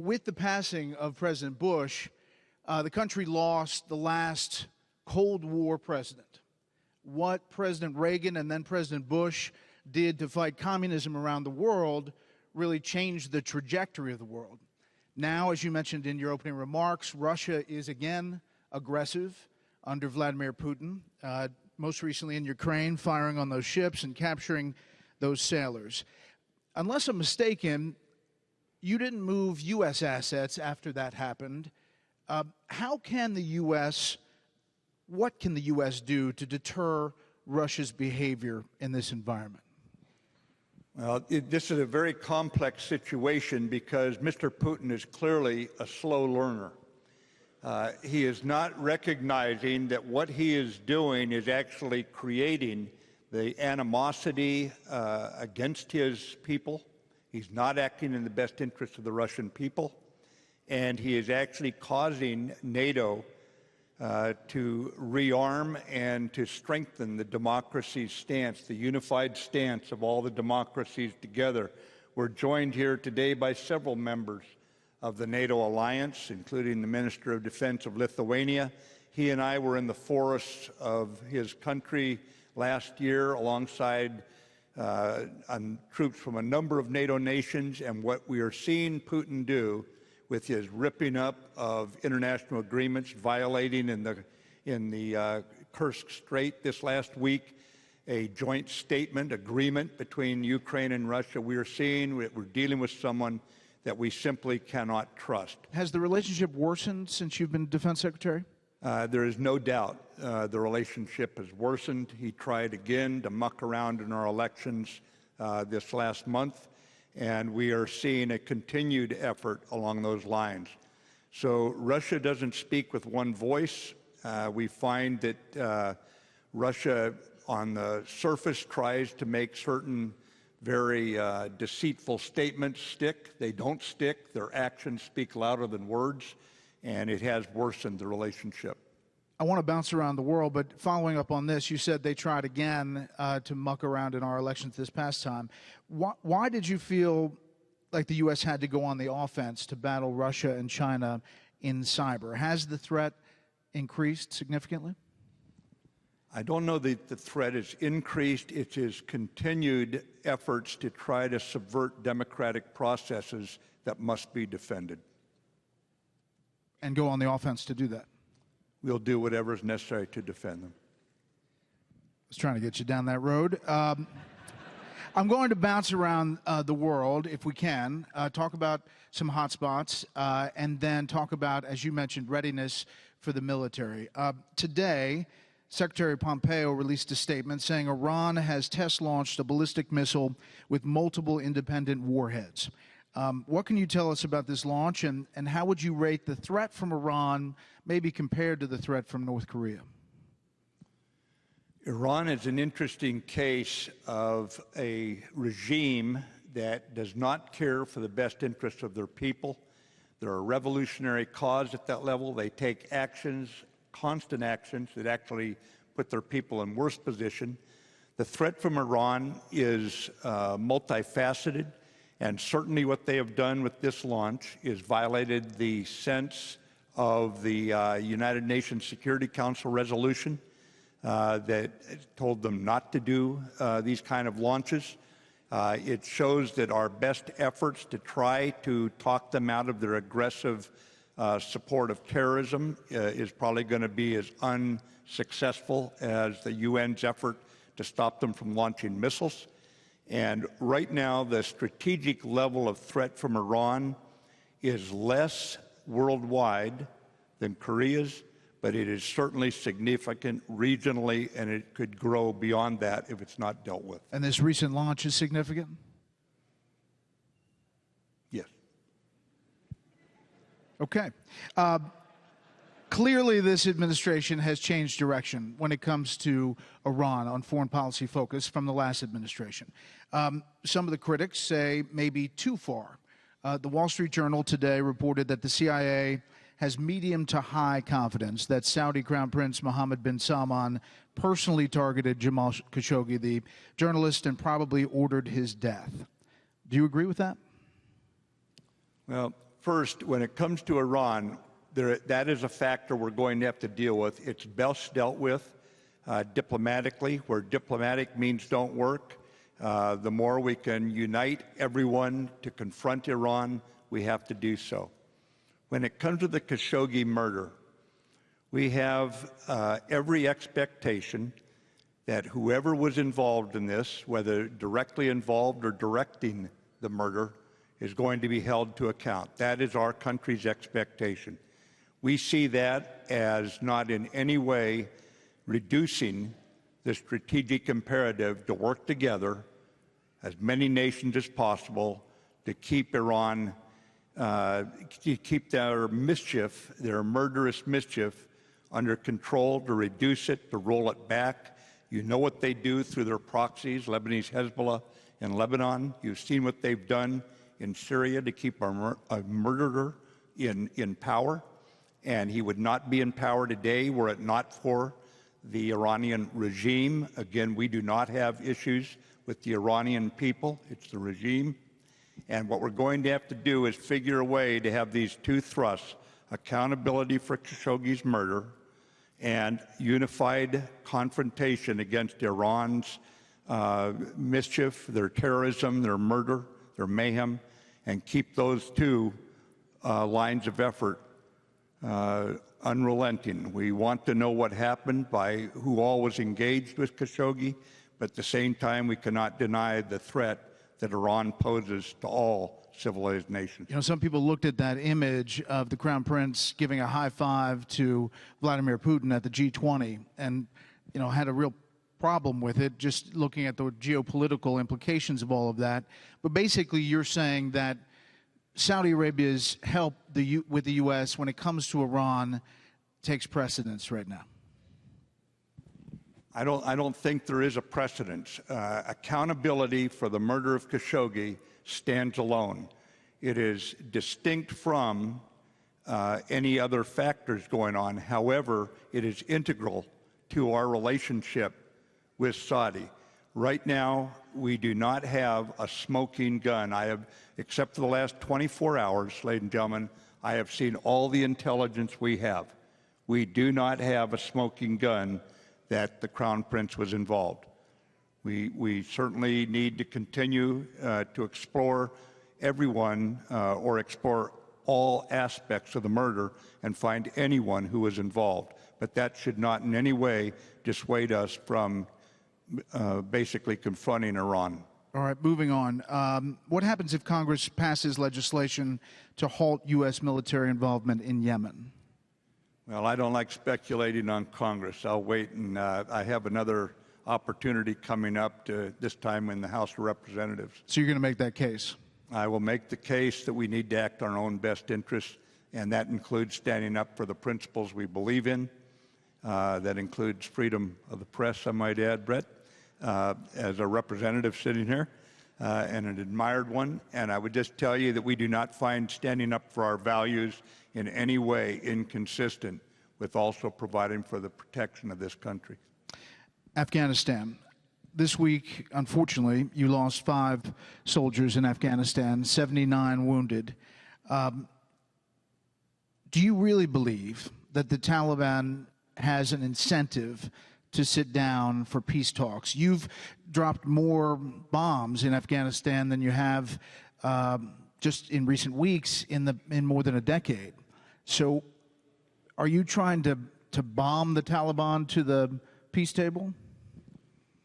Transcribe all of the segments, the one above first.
With the passing of President Bush, the country lost the last Cold War president. What President Reagan and then President Bush did to fight communism around the world really changed the trajectory of the world. Now, as you mentioned in your opening remarks, Russia is again aggressive under Vladimir Putin, most recently in Ukraine, firing on those ships and capturing those sailors. Unless I'm mistaken, you didn't move U.S. assets after that happened. How can the U.S., what can the U.S. do to deter Russia's behavior in this environment? Well, this is a very complex situation because Mr. Putin is clearly a slow learner. He is not recognizing that what he is doing is actually creating the animosity against his people. He's not acting in the best interest of the Russian people, and he is actually causing NATO to rearm and to strengthen the democracy's stance, the unified stance of all the democracies together. We're joined here today by several members of the NATO alliance, including the Minister of Defense of Lithuania. He and I were in the forests of his country last year alongside troops from a number of NATO nations, and what we are seeing Putin do with his ripping up of international agreements, violating in the Kursk Strait this last week, a joint statement agreement between Ukraine and Russia. We are seeing we're dealing with someone that we simply cannot trust. Has the relationship worsened since you've been Defense Secretary? There is no doubt the relationship has worsened. He tried again to muck around in our elections this last month, and we are seeing a continued effort along those lines. So Russia doesn't speak with one voice. We find that Russia, on the surface, tries to make certain very deceitful statements stick. They don't stick. Their actions speak louder than words, and it has worsened the relationship. I want to bounce around the world, but following up on this, you said they tried again to muck around in our elections this past time. Why did you feel like the U.S. had to go on the offense to battle Russia and China in cyber? Has the threat increased significantly? I don't know that the threat has increased. It is continued efforts to try to subvert democratic processes that must be defended. And go on the offense to do that? We'll do whatever is necessary to defend them. I was trying to get you down that road. I'm going to bounce around the world, if we can, talk about some hotspots, and then talk about, as you mentioned, readiness for the military. Today, Secretary Pompeo released a statement saying Iran has test-launched a ballistic missile with multiple independent warheads. What can you tell us about this launch, and how would you rate the threat from Iran, maybe compared to the threat from North Korea? Iran is an interesting case of a regime that does not care for the best interests of their people. They're a revolutionary cause at that level. They take actions, constant actions, that actually put their people in worse position. The threat from Iran is multifaceted. And certainly what they have done with this launch is violated the sense of the United Nations Security Council resolution that told them not to do these kind of launches. It shows that our best efforts to try to talk them out of their aggressive support of terrorism is probably going to be as unsuccessful as the UN's effort to stop them from launching missiles. And right now, the strategic level of threat from Iran is less worldwide than Korea's, but it is certainly significant regionally, and it could grow beyond that if it's not dealt with. And this recent launch is significant? Yes. Okay. Clearly, this administration has changed direction when it comes to Iran on foreign policy focus from the last administration. Some of the critics say maybe too far. The Wall Street Journal today reported that the CIA has medium to high confidence that Saudi Crown Prince Mohammed bin Salman personally targeted Jamal Khashoggi, the journalist, and probably ordered his death. Do you agree with that? Well, First, when it comes to Iran, that is a factor we're going to have to deal with. It's best dealt with diplomatically, where diplomatic means don't work. The more we can unite everyone to confront Iran, we have to do so. When it comes to the Khashoggi murder, we have every expectation that whoever was involved in this, whether directly involved or directing the murder, is going to be held to account. That is our country's expectation. We see that as not in any way reducing the strategic imperative to work together, as many nations as possible, to keep Iran, to keep their mischief, their murderous mischief, under control, to reduce it, to roll it back. You know what they do through their proxies, Lebanese Hezbollah in Lebanon. You've seen what they've done in Syria to keep a murderer in power. And he would not be in power today were it not for the Iranian regime. Again, we do not have issues with the Iranian people. It's the regime. And what we're going to have to do is figure a way to have these two thrusts, accountability for Khashoggi's murder and unified confrontation against Iran's mischief, their terrorism, their murder, their mayhem, and keep those two lines of effort unrelenting. We want to know what happened, by who all was engaged with Khashoggi, but at the same time, we cannot deny the threat that Iran poses to all civilized nations. You know, some people looked at that image of the Crown Prince giving a high five to Vladimir Putin at the G20 and, you know, had a real problem with it, just looking at the geopolitical implications of all of that. But basically, you're saying that Saudi Arabia's help with the U.S. when it comes to Iran takes precedence right now. I don't think there is a precedence. Accountability for the murder of Khashoggi stands alone. It is distinct from any other factors going on. However, it is integral to our relationship with Saudi. Right now, we do not have a smoking gun. Except for the last 24 hours, ladies and gentlemen, I have seen all the intelligence we have. We do not have a smoking gun that the Crown Prince was involved. We certainly need to continue to explore everyone or explore all aspects of the murder and find anyone who was involved. But that should not in any way dissuade us from basically confronting Iran. All right, moving on. What happens if Congress passes legislation to halt U.S. military involvement in Yemen? Well, I don't like speculating on Congress. I'll wait, and I have another opportunity coming up this time in the House of Representatives. So you're going to make that case? I will make the case that we need to act on our own best interests, and that includes standing up for the principles we believe in. That includes freedom of the press, I might add, Bret, as a representative sitting here, and an admired one. And I would just tell you that we do not find standing up for our values in any way inconsistent with also providing for the protection of this country. Afghanistan. This week, unfortunately, you lost 5 soldiers in Afghanistan, 79 wounded. Do you really believe that the Taliban has an incentive to sit down for peace talks? You've dropped more bombs in Afghanistan than you have just in recent weeks in more than a decade. So are you trying to bomb the Taliban to the peace table?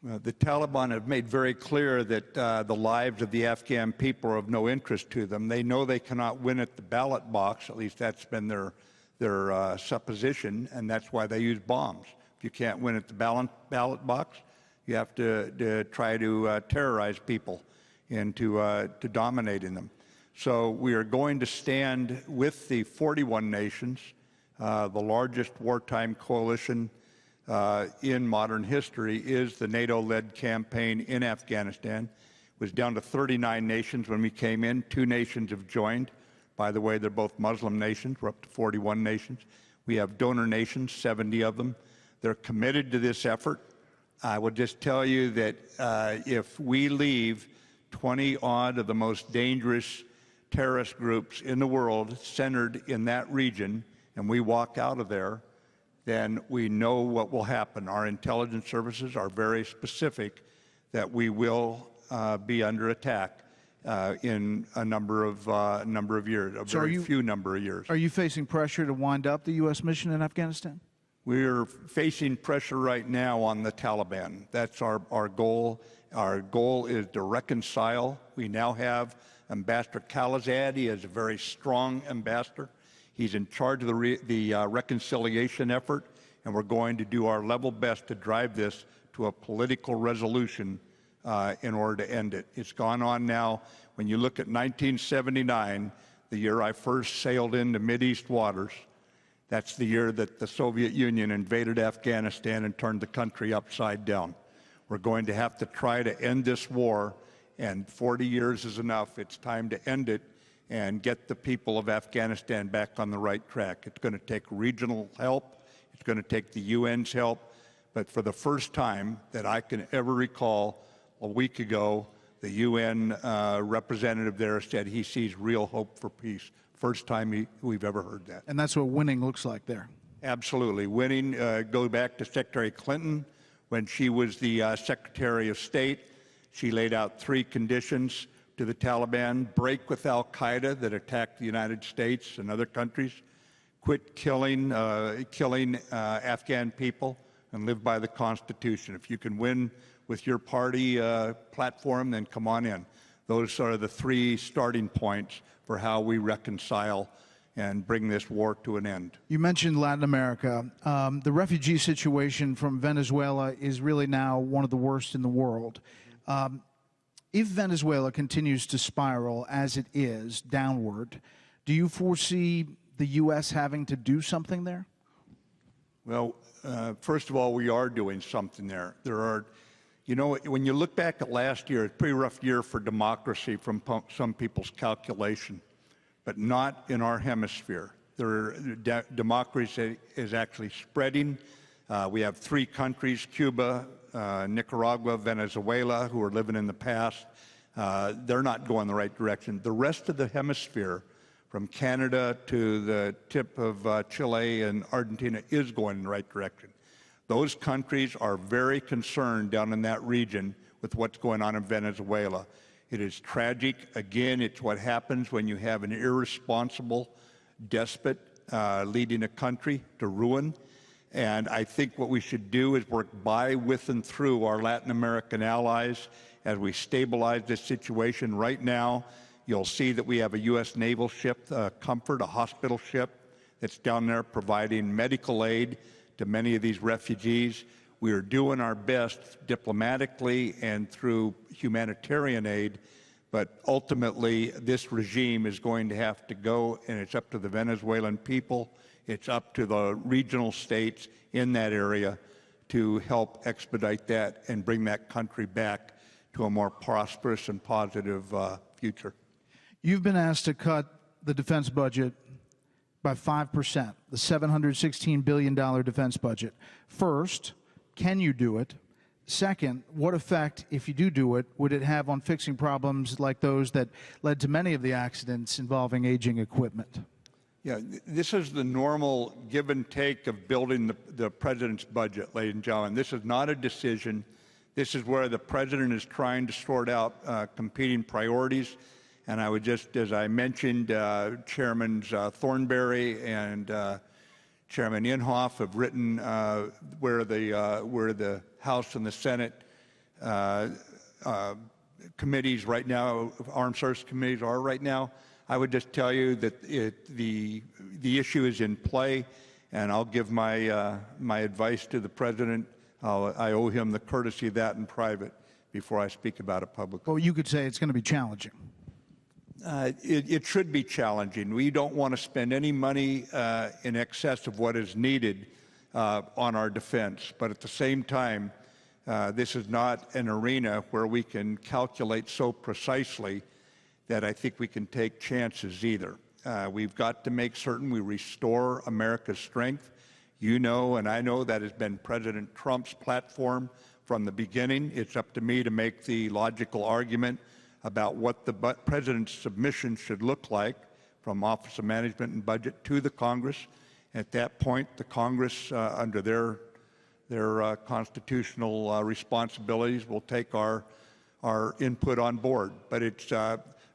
The Taliban have made very clear that the lives of the Afghan people are of no interest to them. They know they cannot win at the ballot box. At least that's been their supposition, and that's why they use bombs. If you can't win at the ballot box, you have to try to terrorize people into dominating them. So we are going to stand with the 41 nations, the largest wartime coalition in modern history is the NATO-led campaign in Afghanistan. It was down to 39 nations when we came in. 2 nations have joined. By the way, they're both Muslim nations. We're up to 41 nations. We have donor nations, 70 of them. They're committed to this effort. I will just tell you that if we leave 20-odd of the most dangerous terrorist groups in the world centered in that region, and we walk out of there, then we know what will happen. Our intelligence services are very specific that we will be under attack in a number of years, a very few number of years. Are you facing pressure to wind up the U.S. mission in Afghanistan? We're facing pressure right now on the Taliban. That's our goal. Our goal is to reconcile. We now have Ambassador Khalilzad. He is a very strong ambassador. He's in charge of the reconciliation effort, and we're going to do our level best to drive this to a political resolution in order to end it. It's gone on now. When you look at 1979, the year I first sailed into Mideast waters, that's the year that the Soviet Union invaded Afghanistan and turned the country upside down. We're going to have to try to end this war, and 40 years is enough. It's time to end it and get the people of Afghanistan back on the right track. It's going to take regional help. It's going to take the UN's help. But for the first time that I can ever recall, a week ago, the UN representative there said he sees real hope for peace. First time we've ever heard that. And that's what winning looks like there. Absolutely. Winning, go back to Secretary Clinton. When she was the Secretary of State, she laid out 3 conditions to the Taliban: break with al-Qaeda that attacked the United States and other countries, quit killing Afghan people, and live by the Constitution. If you can win with your party platform, then come on in. Those are the 3 starting points for how we reconcile and bring this war to an end. You mentioned Latin America. The refugee situation from Venezuela is really now one of the worst in the world. If Venezuela continues to spiral as it is downward, do you foresee the U.S. having to do something there? Well, first of all, we are doing something there. You know, when you look back at last year, it's a pretty rough year for democracy from some people's calculation, but not in our hemisphere. Democracy is actually spreading. We have 3 countries, Cuba, Nicaragua, Venezuela, who are living in the past. They're not going the right direction. The rest of the hemisphere, from Canada to the tip of Chile and Argentina, is going in the right direction. Those countries are very concerned down in that region with what's going on in Venezuela. It is tragic. Again, it's what happens when you have an irresponsible despot leading a country to ruin. And I think what we should do is work by, with, and through our Latin American allies as we stabilize this situation. Right now, you'll see that we have a U.S. naval ship, Comfort, a hospital ship, that's down there providing medical aid to many of these refugees. We are doing our best diplomatically and through humanitarian aid, but ultimately this regime is going to have to go, and it's up to the Venezuelan people, it's up to the regional states in that area to help expedite that and bring that country back to a more prosperous and positive future. You've been asked to cut the defense budget by 5%, the $716 billion defense budget. First, can you do it? Second, what effect, if you do it, would it have on fixing problems like those that led to many of the accidents involving aging equipment? Yeah, this is the normal give and take of building the president's budget, ladies and gentlemen. This is not a decision. This is where the president is trying to sort out competing priorities. And I would just, as I mentioned, Chairmans Thornberry and Chairman Inhofe have written where the House and the Senate committees right now, armed services committees are right now. I would just tell you that the issue is in play, and I'll give my advice to the president. I owe him the courtesy of that in private before I speak about it publicly. Well, you could say it's going to be challenging. It should be challenging. We don't want to spend any money in excess of what is needed on our defense. But at the same time, this is not an arena where we can calculate so precisely that I think we can take chances either. We've got to make certain we restore America's strength. You know, and I know that has been President Trump's platform from the beginning. It's up to me to make the logical argument about what the president's submission should look like from Office of Management and Budget to the Congress. At that point, the Congress, under their constitutional responsibilities, will take our input on board. But it's,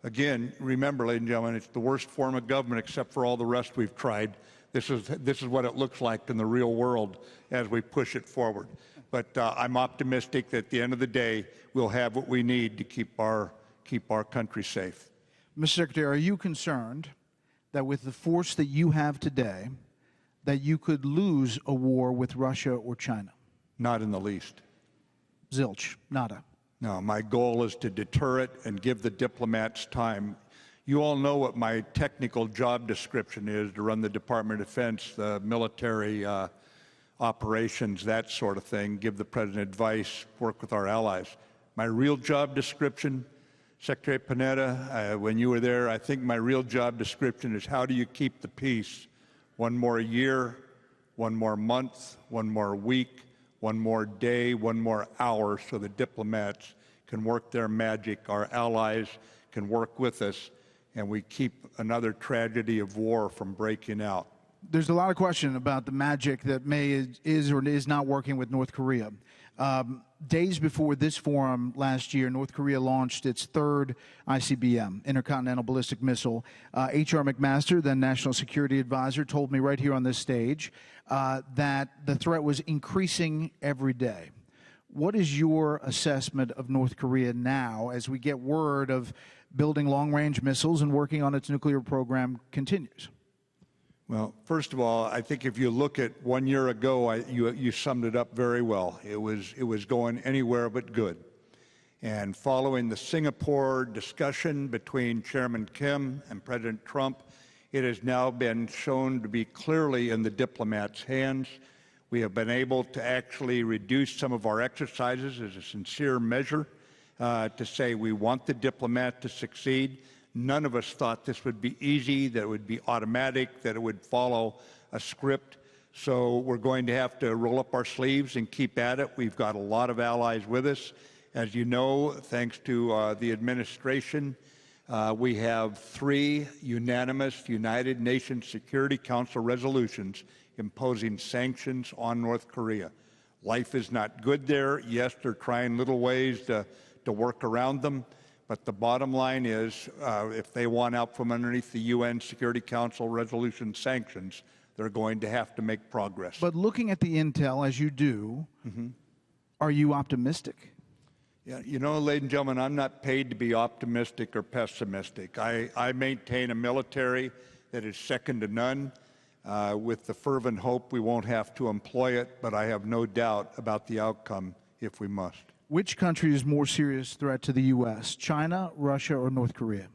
again, remember, ladies and gentlemen, it's the worst form of government except for all the rest we've tried. This is what it looks like in the real world as we push it forward. But I'm optimistic that at the end of the day, we'll have what we need to keep our country safe. Mr. Secretary, are you concerned that with the force that you have today, that you could lose a war with Russia or China? Not in the least. Zilch, nada. No, my goal is to deter it and give the diplomats time. You all know what my technical job description is, to run the Department of Defense, the military operations, that sort of thing, give the president advice, work with our allies. My real job description, Secretary Panetta, when you were there, I think my real job description is how do you keep the peace one more year, one more month, one more week, one more day, one more hour, so the diplomats can work their magic, our allies can work with us, and we keep another tragedy of war from breaking out. There's a lot of question about the magic that is or is not working with North Korea. Days before this forum last year, North Korea launched its third ICBM, intercontinental ballistic missile. H.R. McMaster, then National Security Advisor, told me right here on this stage that the threat was increasing every day. What is your assessment of North Korea now as we get word of building long-range missiles and working on its nuclear program continues? Well, first of all, I think if you look at 1 year ago, you summed it up very well. It was going anywhere but good. And following the Singapore discussion between Chairman Kim and President Trump, it has now been shown to be clearly in the diplomats' hands. We have been able to actually reduce some of our exercises as a sincere measure to say we want the diplomat to succeed. None of us thought this would be easy, that it would be automatic, that it would follow a script. So we're going to have to roll up our sleeves and keep at it. We've got a lot of allies with us. As you know, thanks to the administration, we have 3 unanimous United Nations Security Council resolutions imposing sanctions on North Korea. Life is not good there. Yes, they're trying little ways to work around them. But the bottom line is, if they want out from underneath the UN Security Council resolution sanctions, they're going to have to make progress. But looking at the intel, as you do, are you optimistic? Yeah, you know, ladies and gentlemen, I'm not paid to be optimistic or pessimistic. I maintain a military that is second to none, with the fervent hope we won't have to employ it, but I have no doubt about the outcome if we must. Which country is more serious threat to the U.S., China, Russia, or North Korea?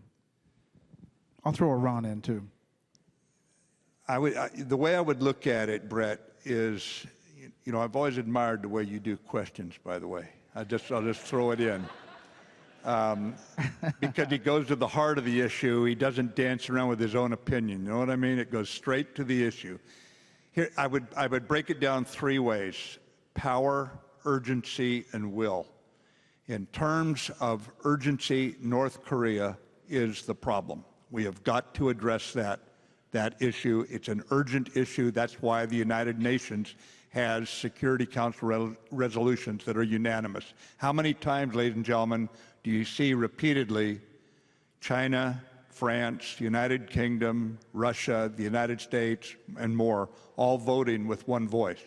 I'll throw Iran in, too. The way I would look at it, Bret, is, you know, I've always admired the way you do questions, by the way. I'll just throw it in. Because he goes to the heart of the issue. He doesn't dance around with his own opinion. You know what I mean? It goes straight to the issue. Here, I would break it down 3 ways: power, urgency, and will. In terms of urgency, North Korea is the problem. We have got to address that issue. It's an urgent issue. That's why the United Nations has Security Council resolutions that are unanimous. How many times, ladies and gentlemen, do you see repeatedly China, France, United Kingdom, Russia, the United States, and more, all voting with one voice?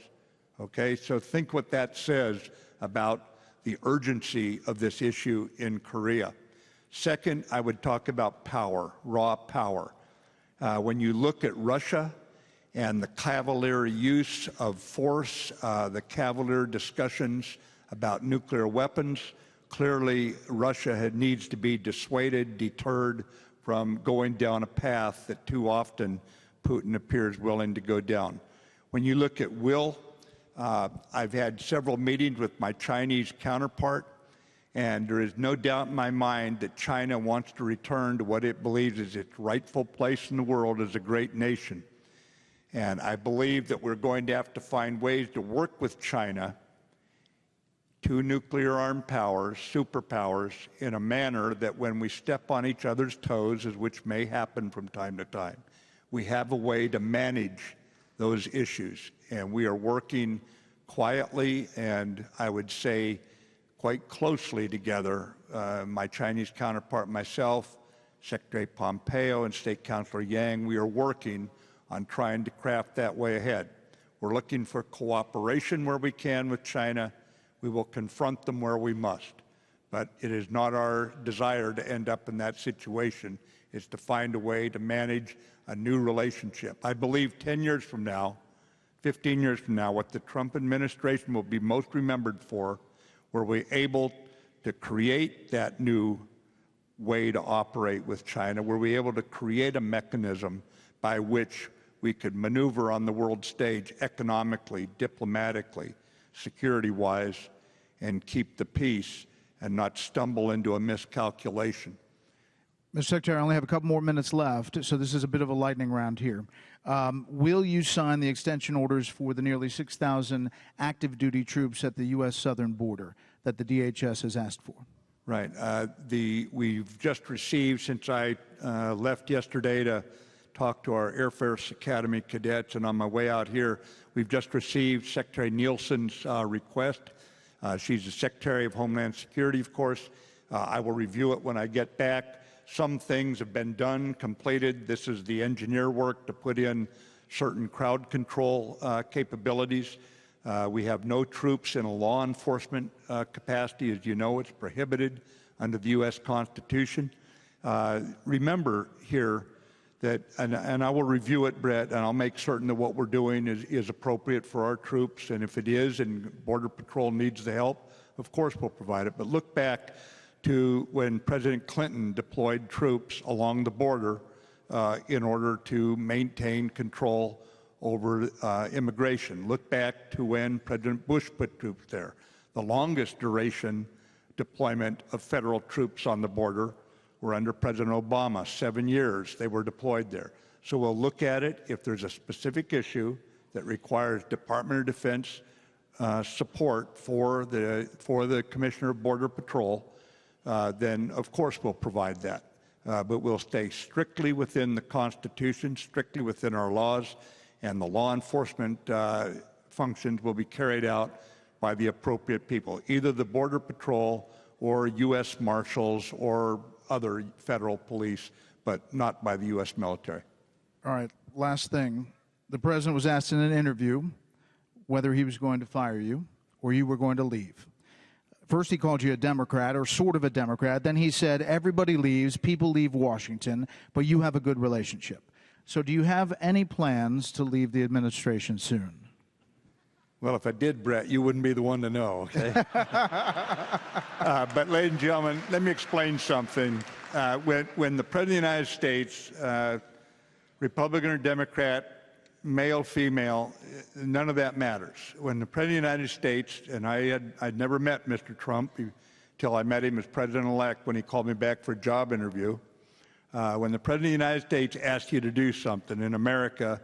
Okay, so think what that says about the urgency of this issue in Korea. Second, I would talk about power, raw power. When you look at Russia and the cavalier use of force, the cavalier discussions about nuclear weapons, clearly Russia needs to be dissuaded, deterred from going down a path that too often Putin appears willing to go down. When you look at will, I've had several meetings with my Chinese counterpart, and there is no doubt in my mind that China wants to return to what it believes is its rightful place in the world as a great nation. And I believe that we're going to have to find ways to work with China two nuclear-armed powers, superpowers, in a manner that when we step on each other's toes, which may happen from time to time, we have a way to manage those issues. And we are working quietly and, I would say, quite closely together. My Chinese counterpart, myself, Secretary Pompeo, and State Councilor Yang, we are working on trying to craft that way ahead. We're looking for cooperation where we can with China. We will confront them where we must. But it is not our desire to end up in that situation. It's to find a way to manage a new relationship. I believe 10 years from now, 15 years from now, what the Trump administration will be most remembered for, were we able to create that new way to operate with China? Were we able to create a mechanism by which we could maneuver on the world stage economically, diplomatically, security-wise, and keep the peace and not stumble into a miscalculation? Mr. Secretary, I only have a couple more minutes left, so this is a bit of a lightning round here. Will you sign the extension orders for the nearly 6,000 active duty troops at the U.S. southern border that the DHS has asked for? Right. We've just received, since I left yesterday to talk to our Air Force Academy cadets, and on my way out here, we've just received Secretary Nielsen's request. She's the Secretary of Homeland Security, of course. I will review it when I get back. Some things have been done, completed. This is the engineer work to put in certain crowd control capabilities. We have no troops in a law enforcement capacity. As you know, it's prohibited under the U.S. Constitution. Remember here that, and I will review it, Bret, and I'll make certain that what we're doing is appropriate for our troops, and if it is and Border Patrol needs the help, of course we'll provide it. But look back to when President Clinton deployed troops along the border in order to maintain control over immigration. Look back to when President Bush put troops there. The longest duration deployment of federal troops on the border were under President Obama. 7 years they were deployed there. So we'll look at it. If there's a specific issue that requires Department of Defense support for the Commissioner of Border Patrol, then of course we'll provide that. But we'll stay strictly within the Constitution, strictly within our laws, and the law enforcement functions will be carried out by the appropriate people, either the Border Patrol or U.S. Marshals or other federal police, but not by the U.S. military. All right, last thing. The president was asked in an interview whether he was going to fire you or you were going to leave. First, he called you a Democrat, or sort of a Democrat. Then he said, everybody leaves, people leave Washington, but you have a good relationship. So do you have any plans to leave the administration soon? Well, if I did, Bret, you wouldn't be the one to know, okay? But ladies and gentlemen, let me explain something. When the President of the United States, Republican or Democrat, male, female, none of that matters. When the President of the United States, and I'd never met Mr. Trump until I met him as President-elect when he called me back for a job interview. When the President of the United States asks you to do something in America,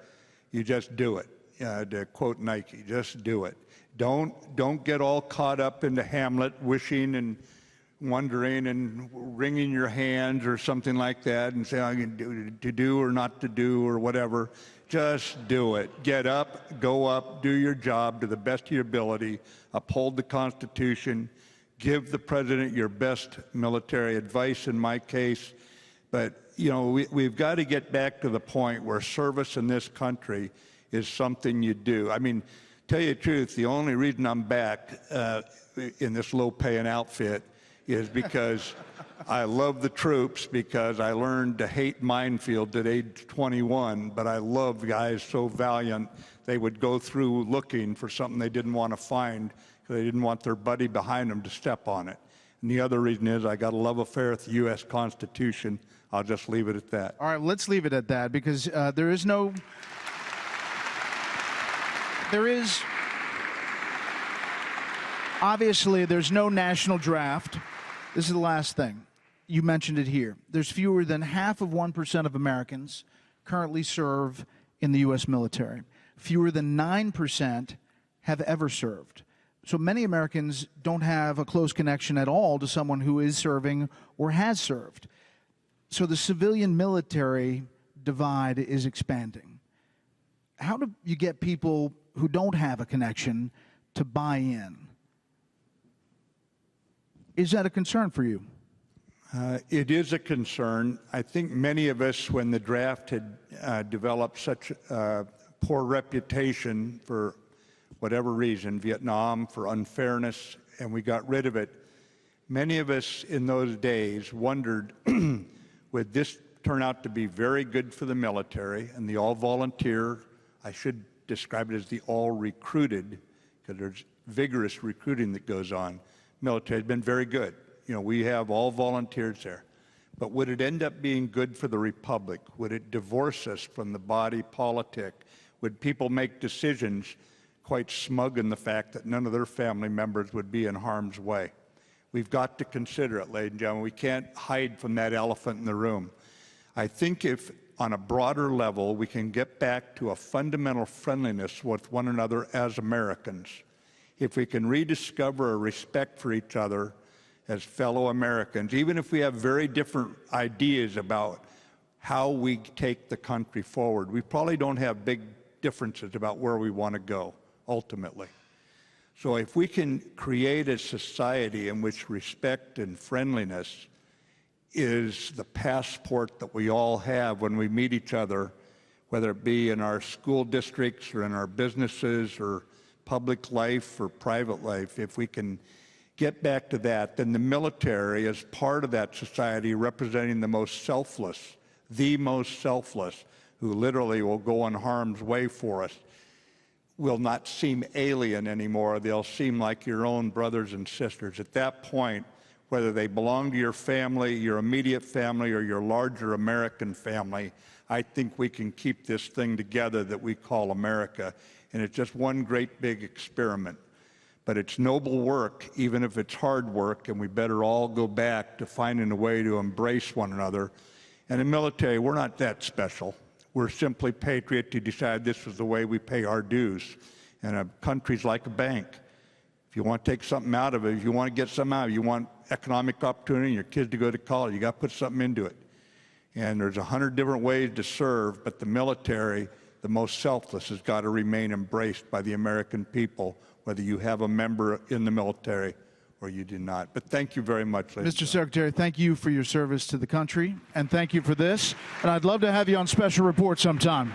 you just do it. To quote Nike, just do it. Don't get all caught up into Hamlet, wishing and wondering and wringing your hands or something like that and say, I can to do or not to do or whatever. Just do it. Get up, go up, do your job to the best of your ability, uphold the Constitution, give the president your best military advice in my case. But, you know, we've got to get back to the point where service in this country is something you do. I mean, tell you the truth, the only reason I'm back in this low-paying outfit is because I love the troops, because I learned to hate minefields at age 21, but I love guys so valiant they would go through looking for something they didn't want to find because they didn't want their buddy behind them to step on it. And the other reason is I got a love affair with the U.S. Constitution. I'll just leave it at that. All right, let's leave it at that, because there is obviously there's no national draft. This is the last thing. You mentioned it here. There's fewer than 0.5% of Americans currently serve in the U.S. military. Fewer than 9% have ever served. So many Americans don't have a close connection at all to someone who is serving or has served. So the civilian-military divide is expanding. How do you get people who don't have a connection to buy in? Is that a concern for you? It is a concern. I think many of us, when the draft had developed such a poor reputation for whatever reason, Vietnam, for unfairness, and we got rid of it, many of us in those days wondered, would this turn out to be very good for the military and the all-volunteer? I should describe it as the all-recruited, because there's vigorous recruiting that goes on. Military has been very good. You know, we have all volunteers there. But would it end up being good for the republic? Would it divorce us from the body politic? Would people make decisions quite smug in the fact that none of their family members would be in harm's way? We've got to consider it, ladies and gentlemen. We can't hide from that elephant in the room. I think if, on a broader level, we can get back to a fundamental friendliness with one another as Americans, if we can rediscover a respect for each other as fellow Americans, even if we have very different ideas about how we take the country forward, we probably don't have big differences about where we want to go, ultimately. So if we can create a society in which respect and friendliness is the passport that we all have when we meet each other, whether it be in our school districts or in our businesses or public life or private life, if we can get back to that, then the military is part of that society, representing the most selfless, who literally will go in harm's way for us, will not seem alien anymore. They'll seem like your own brothers and sisters. At that point, whether they belong to your family, your immediate family, or your larger American family, I think we can keep this thing together that we call America. And it's just one great big experiment. But it's noble work, even if it's hard work, and we better all go back to finding a way to embrace one another. And in the military, we're not that special. We're simply patriots who decide this is the way we pay our dues. And a country's like a bank. If you want to take something out of it, if you want to get something out of it, you want economic opportunity, your kids to go to college, you got to put something into it. And there's 100 different ways to serve, but the military, the most selfless, has got to remain embraced by the American people, whether you have a member in the military or you do not. But thank you very much, ladies. Mr. Secretary, thank you for your service to the country, and thank you for this. And I'd love to have you on Special Report sometime.